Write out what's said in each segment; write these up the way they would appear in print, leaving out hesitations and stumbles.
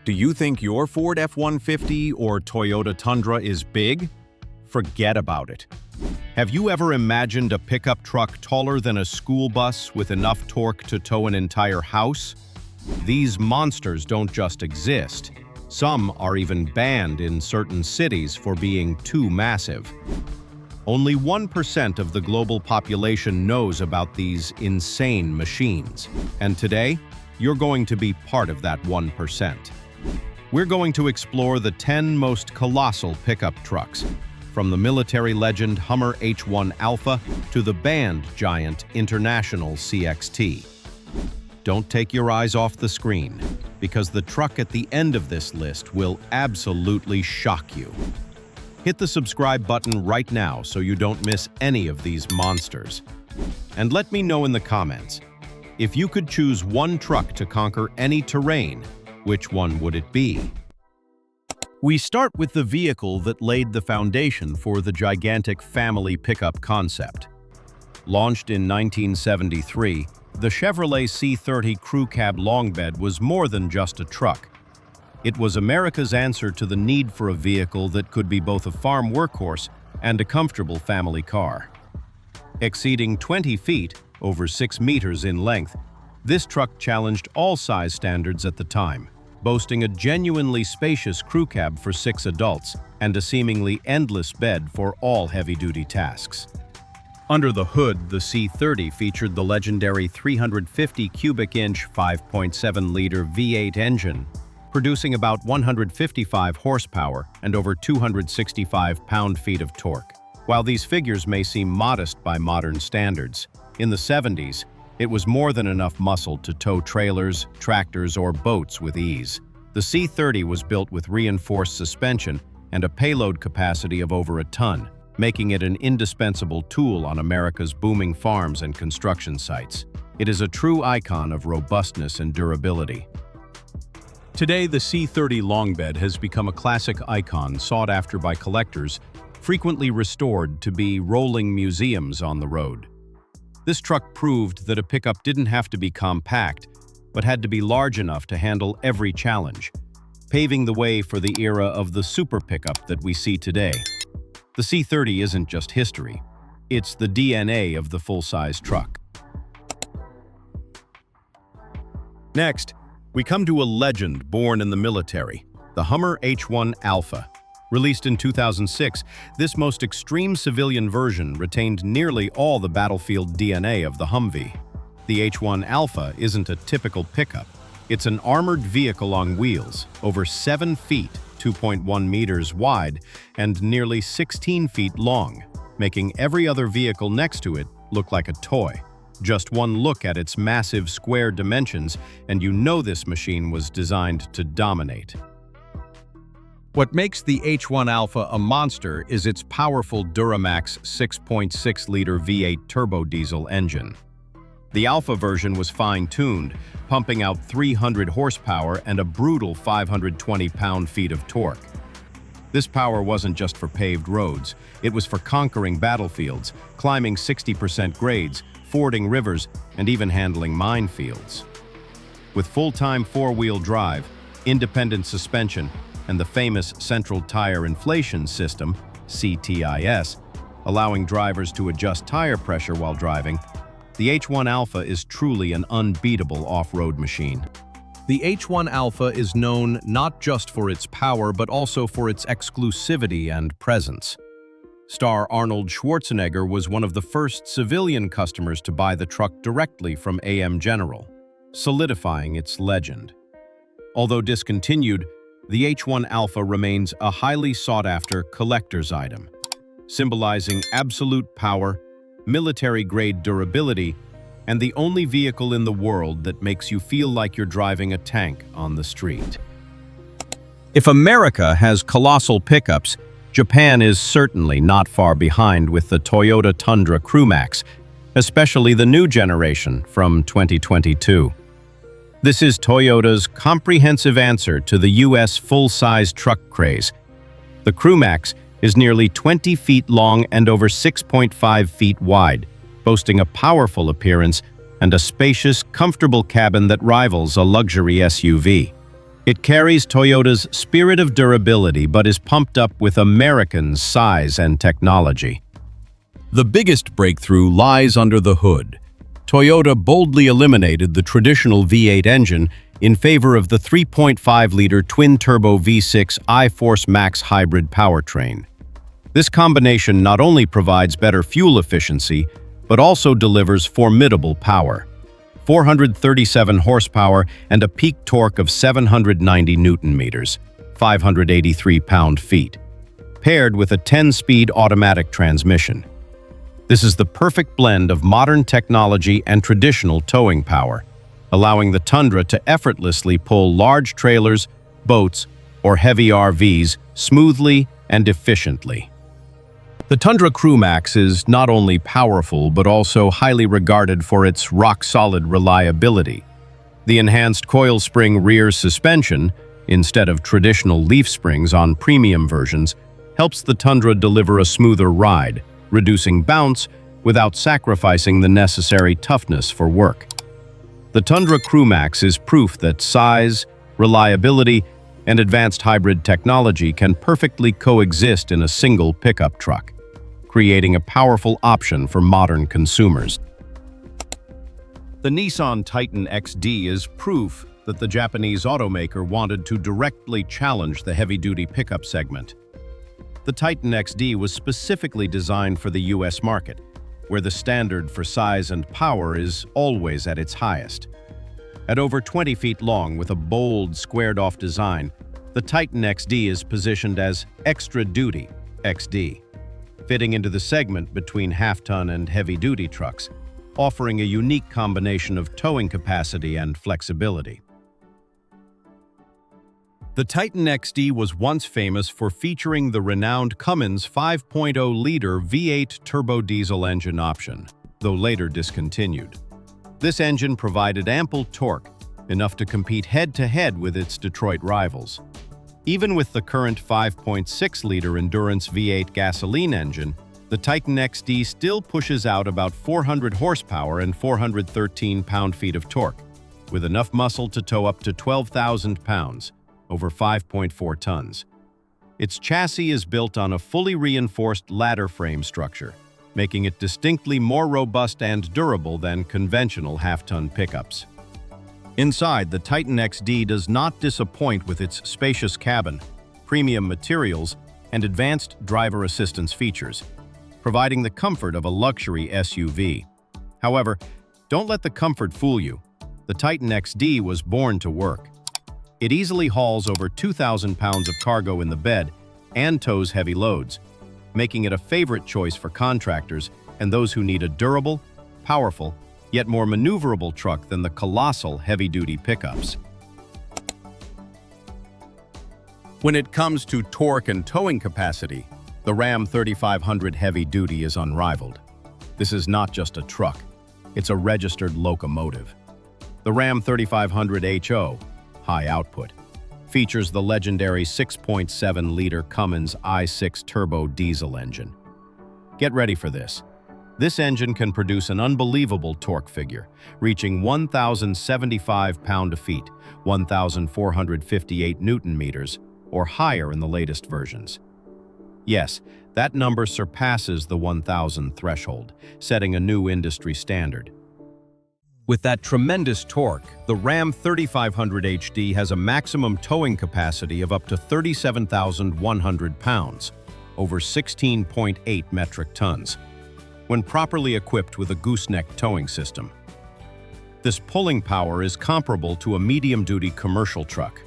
Do you think your Ford F-150 or Toyota Tundra is big? Forget about it. Have you ever imagined a pickup truck taller than a school bus with enough torque to tow an entire house? These monsters don't just exist. Some are even banned in certain cities for being too massive. Only 1% of the global population knows about these insane machines. And today, you're going to be part of that 1%. We're going to explore the 10 most colossal pickup trucks, from the military legend Hummer H1 Alpha to the band giant International CXT. Don't take your eyes off the screen, because the truck at the end of this list will absolutely shock you. Hit the subscribe button right now so you don't miss any of these monsters. And let me know in the comments, if you could choose one truck to conquer any terrain, which one would it be? We start with the vehicle that laid the foundation for the gigantic family pickup concept. Launched in 1973, the Chevrolet C30 Crew Cab Long Bed was more than just a truck. It was America's answer to the need for a vehicle that could be both a farm workhorse and a comfortable family car. Exceeding 20 feet, over 6 meters in length, this truck challenged all size standards at the time, boasting a genuinely spacious crew cab for 6 adults and a seemingly endless bed for all heavy-duty tasks. Under the hood, the C30 featured the legendary 350 cubic inch 5.7-liter V8 engine, producing about 155 horsepower and over 265 pound-feet of torque. While these figures may seem modest by modern standards, in the 70s, it was more than enough muscle to tow trailers, tractors, or boats with ease. The C30 was built with reinforced suspension and a payload capacity of over a ton, making it an indispensable tool on America's booming farms and construction sites. It is a true icon of robustness and durability. Today, the C30 Long Bed has become a classic icon sought after by collectors, frequently restored to be rolling museums on the road. This truck proved that a pickup didn't have to be compact, but had to be large enough to handle every challenge, paving the way for the era of the super pickup that we see today. The C30 isn't just history, it's the DNA of the full-size truck. Next, we come to a legend born in the military, the Hummer H1 Alpha. Released in 2006, this most extreme civilian version retained nearly all the battlefield DNA of the Humvee. The H1 Alpha isn't a typical pickup. It's an armored vehicle on wheels, over 7 feet, 2.1 meters wide, and nearly 16 feet long, making every other vehicle next to it look like a toy. Just one look at its massive square dimensions, and you know this machine was designed to dominate. What makes the H1 Alpha a monster is its powerful Duramax 6.6-liter V8 turbo diesel engine. The Alpha version was fine-tuned, pumping out 300 horsepower and a brutal 520 pound-feet of torque. This power wasn't just for paved roads, it was for conquering battlefields, climbing 60% grades, fording rivers, and even handling minefields. With full-time four-wheel drive, independent suspension, and the famous Central Tire Inflation System, CTIS, allowing drivers to adjust tire pressure while driving, the H1 Alpha is truly an unbeatable off-road machine. The H1 Alpha is known not just for its power, but also for its exclusivity and presence. Star Arnold Schwarzenegger was one of the first civilian customers to buy the truck directly from AM General, solidifying its legend. Although discontinued, the H1 Alpha remains a highly sought-after collector's item, symbolizing absolute power, military-grade durability, and the only vehicle in the world that makes you feel like you're driving a tank on the street. If America has colossal pickups, Japan is certainly not far behind with the Toyota Tundra Crewmax, especially the new generation from 2022. This is Toyota's comprehensive answer to the US full-size truck craze. The Crewmax is nearly 20 feet long and over 6.5 feet wide, boasting a powerful appearance and a spacious, comfortable cabin that rivals a luxury SUV. It carries Toyota's spirit of durability but is pumped up with Americans' size and technology. The biggest breakthrough lies under the hood. Toyota boldly eliminated the traditional V8 engine in favor of the 3.5-liter twin-turbo V6 iForce Max hybrid powertrain. This combination not only provides better fuel efficiency, but also delivers formidable power. 437 horsepower and a peak torque of 790 newton-meters, 583 pound-feet, paired with a 10-speed automatic transmission. This is the perfect blend of modern technology and traditional towing power, allowing the Tundra to effortlessly pull large trailers, boats, or heavy RVs smoothly and efficiently. The Tundra CrewMax is not only powerful but also highly regarded for its rock-solid reliability. The enhanced coil spring rear suspension, instead of traditional leaf springs on premium versions, helps the Tundra deliver a smoother ride, reducing bounce without sacrificing the necessary toughness for work. The Tundra CrewMax is proof that size, reliability, and advanced hybrid technology can perfectly coexist in a single pickup truck, creating a powerful option for modern consumers. The Nissan Titan XD is proof that the Japanese automaker wanted to directly challenge the heavy-duty pickup segment. The Titan XD was specifically designed for the US market, where the standard for size and power is always at its highest. At over 20 feet long with a bold, squared-off design, the Titan XD is positioned as Extra Duty XD, fitting into the segment between half-ton and heavy-duty trucks, offering a unique combination of towing capacity and flexibility. The Titan XD was once famous for featuring the renowned Cummins 5.0-liter V8 turbo diesel engine option, though later discontinued. This engine provided ample torque, enough to compete head-to-head with its Detroit rivals. Even with the current 5.6-liter Endurance V8 gasoline engine, the Titan XD still pushes out about 400 horsepower and 413 pound-feet of torque, with enough muscle to tow up to 12,000 pounds, over 5.4 tons. Its chassis is built on a fully reinforced ladder frame structure, making it distinctly more robust and durable than conventional half-ton pickups. Inside, the Titan XD does not disappoint with its spacious cabin, premium materials, and advanced driver assistance features, providing the comfort of a luxury SUV. However, don't let the comfort fool you. The Titan XD was born to work. It easily hauls over 2,000 pounds of cargo in the bed and tows heavy loads, making it a favorite choice for contractors and those who need a durable, powerful, yet more maneuverable truck than the colossal heavy-duty pickups. When it comes to torque and towing capacity, the Ram 3500 heavy-duty is unrivaled. This is not just a truck, it's a registered locomotive. The Ram 3500 HO, high output, features the legendary 6.7-liter Cummins i6 turbo diesel engine. Get ready for this. This engine can produce an unbelievable torque figure, reaching 1,075 pound-feet, 1,458 newton-meters, or higher in the latest versions. Yes, that number surpasses the 1,000 threshold, setting a new industry standard. With that tremendous torque, the Ram 3500 HD has a maximum towing capacity of up to 37,100 pounds, over 16.8 metric tons, when properly equipped with a gooseneck towing system. This pulling power is comparable to a medium-duty commercial truck.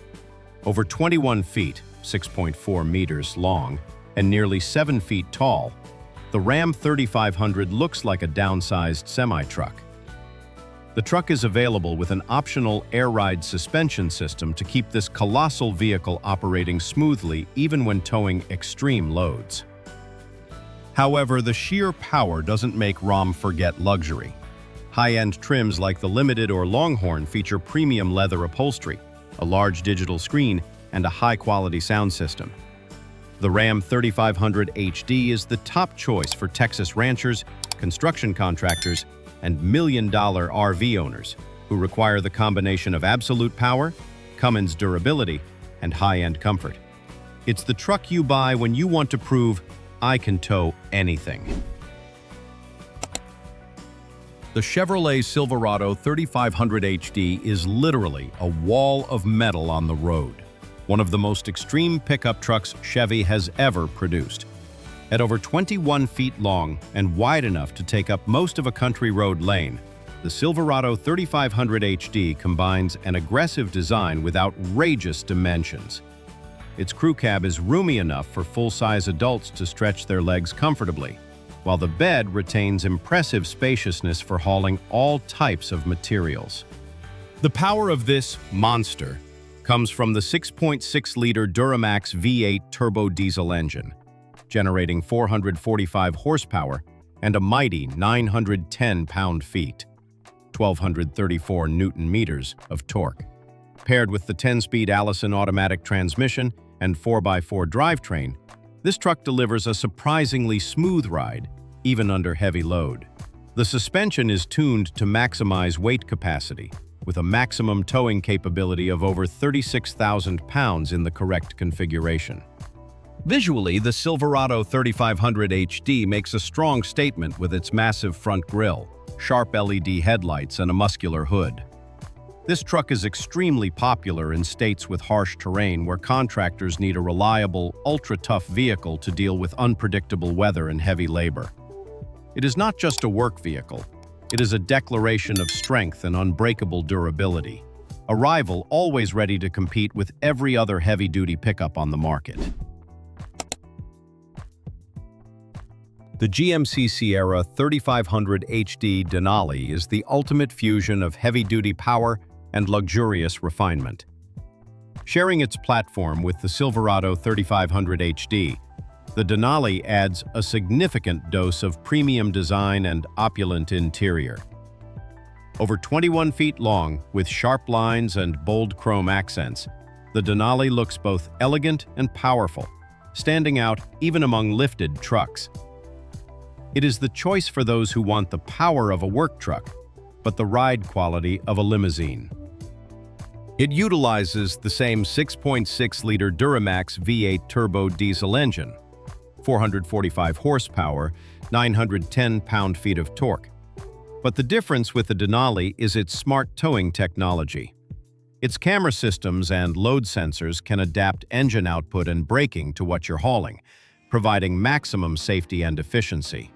Over 21 feet, 6.4 meters long, and nearly 7 feet tall, the Ram 3500 looks like a downsized semi-truck. The truck is available with an optional air ride suspension system to keep this colossal vehicle operating smoothly even when towing extreme loads. However, the sheer power doesn't make Ram forget luxury. High-end trims like the Limited or Longhorn feature premium leather upholstery, a large digital screen, and a high-quality sound system. The Ram 3500 HD is the top choice for Texas ranchers, construction contractors, and million-dollar RV owners who require the combination of absolute power, Cummins durability, and high-end comfort. It's the truck you buy when you want to prove, I can tow anything. The Chevrolet Silverado 3500 HD is literally a wall of metal on the road. One of the most extreme pickup trucks Chevy has ever produced. At over 21 feet long and wide enough to take up most of a country road lane, the Silverado 3500 HD combines an aggressive design with outrageous dimensions. Its crew cab is roomy enough for full-size adults to stretch their legs comfortably, while the bed retains impressive spaciousness for hauling all types of materials. The power of this monster comes from the 6.6-liter Duramax V8 turbo diesel engine, generating 445 horsepower and a mighty 910 pound-feet, 1,234 newton-meters of torque. Paired with the 10-speed Allison automatic transmission and 4x4 drivetrain, this truck delivers a surprisingly smooth ride, even under heavy load. The suspension is tuned to maximize weight capacity, with a maximum towing capability of over 36,000 pounds in the correct configuration. Visually, the Silverado 3500 HD makes a strong statement with its massive front grille, sharp LED headlights, and a muscular hood. This truck is extremely popular in states with harsh terrain where contractors need a reliable, ultra-tough vehicle to deal with unpredictable weather and heavy labor. It is not just a work vehicle. It is a declaration of strength and unbreakable durability, a rival always ready to compete with every other heavy-duty pickup on the market. The GMC Sierra 3500 HD Denali is the ultimate fusion of heavy-duty power and luxurious refinement. Sharing its platform with the Silverado 3500 HD, the Denali adds a significant dose of premium design and opulent interior. Over 21 feet long, with sharp lines and bold chrome accents, the Denali looks both elegant and powerful, standing out even among lifted trucks. It is the choice for those who want the power of a work truck, but the ride quality of a limousine. It utilizes the same 6.6-liter Duramax V8 turbo diesel engine, 445 horsepower, 910 pound-feet of torque. But the difference with the Denali is its smart towing technology. Its camera systems and load sensors can adapt engine output and braking to what you're hauling, providing maximum safety and efficiency.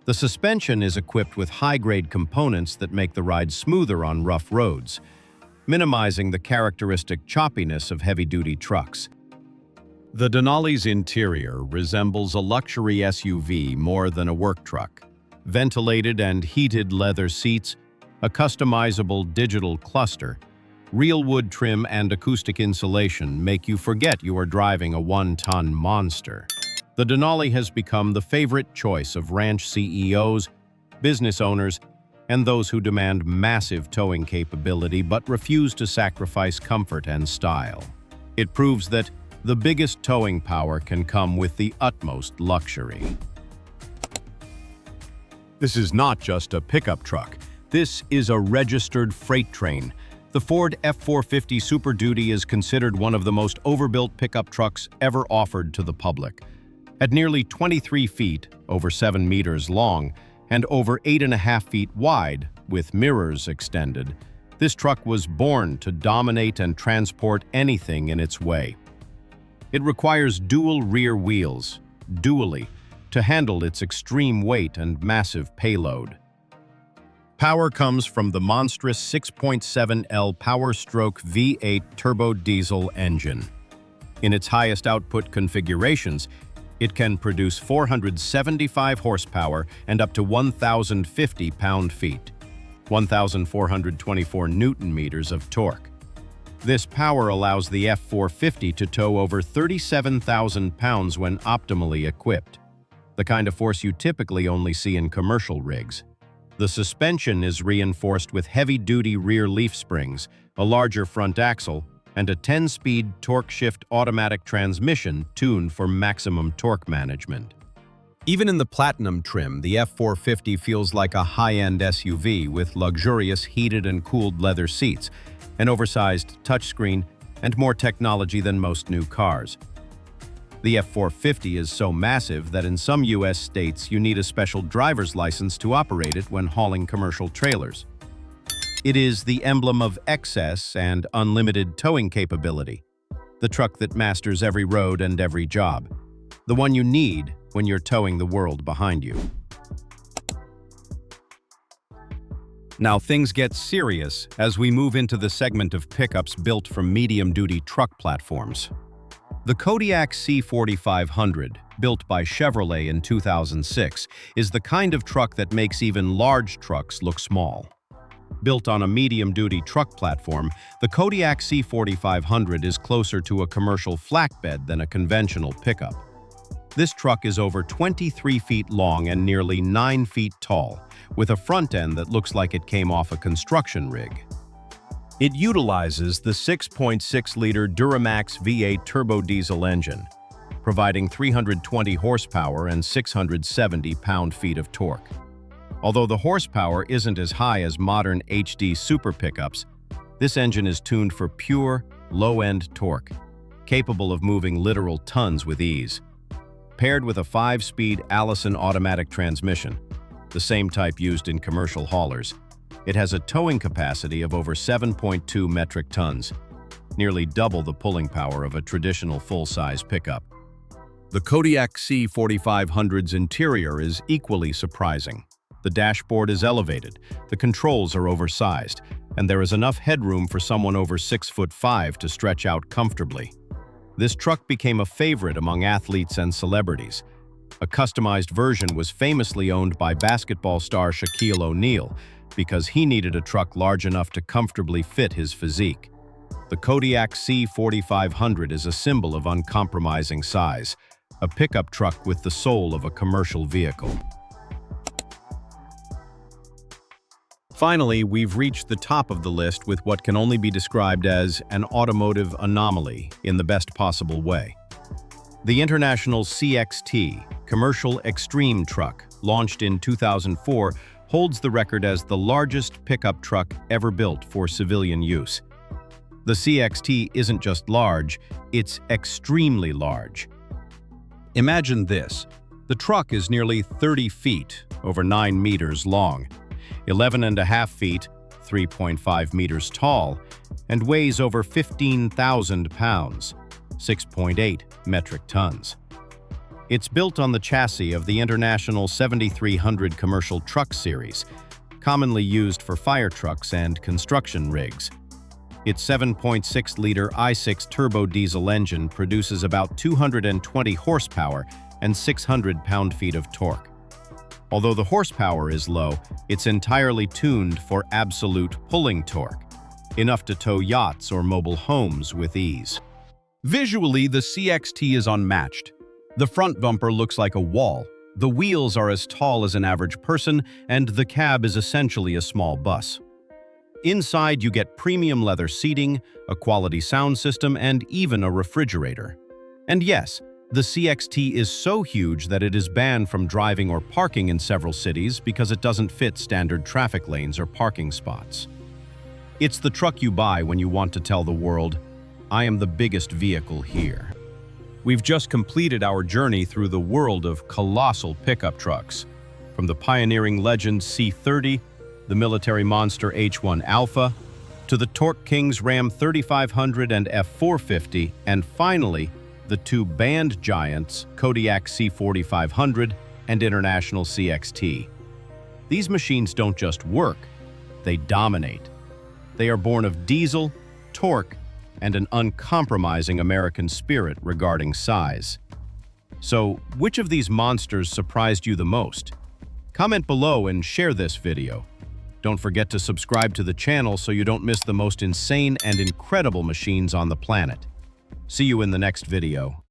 The suspension is equipped with high-grade components that make the ride smoother on rough roads, minimizing the characteristic choppiness of heavy-duty trucks. The Denali's interior resembles a luxury SUV more than a work truck. Ventilated and heated leather seats, a customizable digital cluster, real wood trim, and acoustic insulation make you forget you are driving a one-ton monster. The Denali has become the favorite choice of ranch CEOs, business owners, and those who demand massive towing capability but refuse to sacrifice comfort and style. It proves that the biggest towing power can come with the utmost luxury. This is not just a pickup truck. This is a registered freight train. The Ford F-450 Super Duty is considered one of the most overbuilt pickup trucks ever offered to the public. At nearly 23 feet, over 7 meters long, and over 8.5 feet wide, with mirrors extended, this truck was born to dominate and transport anything in its way. It requires dual rear wheels, dually, to handle its extreme weight and massive payload. Power comes from the monstrous 6.7L Power-Stroke V8 turbo diesel engine. In its highest output configurations, it can produce 475 horsepower and up to 1,050 pound-feet, 1,424 newton-meters of torque. This power allows the F-450 to tow over 37,000 pounds when optimally equipped, the kind of force you typically only see in commercial rigs. The suspension is reinforced with heavy-duty rear leaf springs, a larger front axle, and a 10-speed torque-shift automatic transmission tuned for maximum torque management. Even in the Platinum trim, the F-450 feels like a high-end SUV with luxurious heated and cooled leather seats, an oversized touchscreen, and more technology than most new cars. The F450 is so massive that in some U.S. states you need a special driver's license to operate it when hauling commercial trailers. It is the emblem of excess and unlimited towing capability, the truck that masters every road and every job, the one you need when you're towing the world behind you. Now things get serious as we move into the segment of pickups built from medium-duty truck platforms. The Kodiak C4500, built by Chevrolet in 2006, is the kind of truck that makes even large trucks look small. Built on a medium-duty truck platform, the Kodiak C4500 is closer to a commercial flatbed than a conventional pickup. This truck is over 23 feet long and nearly 9 feet tall, with a front end that looks like it came off a construction rig. It utilizes the 6.6-liter Duramax V8 turbo diesel engine, providing 320 horsepower and 670 pound-feet of torque. Although the horsepower isn't as high as modern HD super pickups, this engine is tuned for pure, low-end torque, capable of moving literal tons with ease. Paired with a 5-speed Allison automatic transmission, the same type used in commercial haulers, it has a towing capacity of over 7.2 metric tons, nearly double the pulling power of a traditional full-size pickup. The Kodiak C4500's interior is equally surprising. The dashboard is elevated, the controls are oversized, and there is enough headroom for someone over 6'5" to stretch out comfortably. This truck became a favorite among athletes and celebrities. A customized version was famously owned by basketball star Shaquille O'Neal because he needed a truck large enough to comfortably fit his physique. The Kodiak C4500 is a symbol of uncompromising size, a pickup truck with the soul of a commercial vehicle. Finally, we've reached the top of the list with what can only be described as an automotive anomaly in the best possible way. The International CXT, Commercial Extreme Truck, launched in 2004, holds the record as the largest pickup truck ever built for civilian use. The CXT isn't just large, it's extremely large. Imagine this. The truck is nearly 30 feet, over 9 meters long, 11.5 feet, 3.5 meters tall, and weighs over 15,000 pounds, 6.8 metric tons. It's built on the chassis of the International 7300 commercial truck series, commonly used for fire trucks and construction rigs. Its 7.6-liter i6 turbo diesel engine produces about 220 horsepower and 600 pound-feet of torque. Although the horsepower is low, it's entirely tuned for absolute pulling torque, enough to tow yachts or mobile homes with ease. Visually, the CXT is unmatched. The front bumper looks like a wall, the wheels are as tall as an average person, and the cab is essentially a small bus. Inside, you get premium leather seating, a quality sound system, and even a refrigerator. And yes, the CXT is so huge that it is banned from driving or parking in several cities because it doesn't fit standard traffic lanes or parking spots. It's the truck you buy when you want to tell the world, "I am the biggest vehicle here." We've just completed our journey through the world of colossal pickup trucks, from the pioneering legend C30, the military monster H1 Alpha, to the Torque Kings Ram 3500 and F450, and finally, the two band giants, Kodiak C4500 and International CXT. These machines don't just work, they dominate. They are born of diesel, torque, and an uncompromising American spirit regarding size. So, which of these monsters surprised you the most? Comment below and share this video. Don't forget to subscribe to the channel so you don't miss the most insane and incredible machines on the planet. See you in the next video.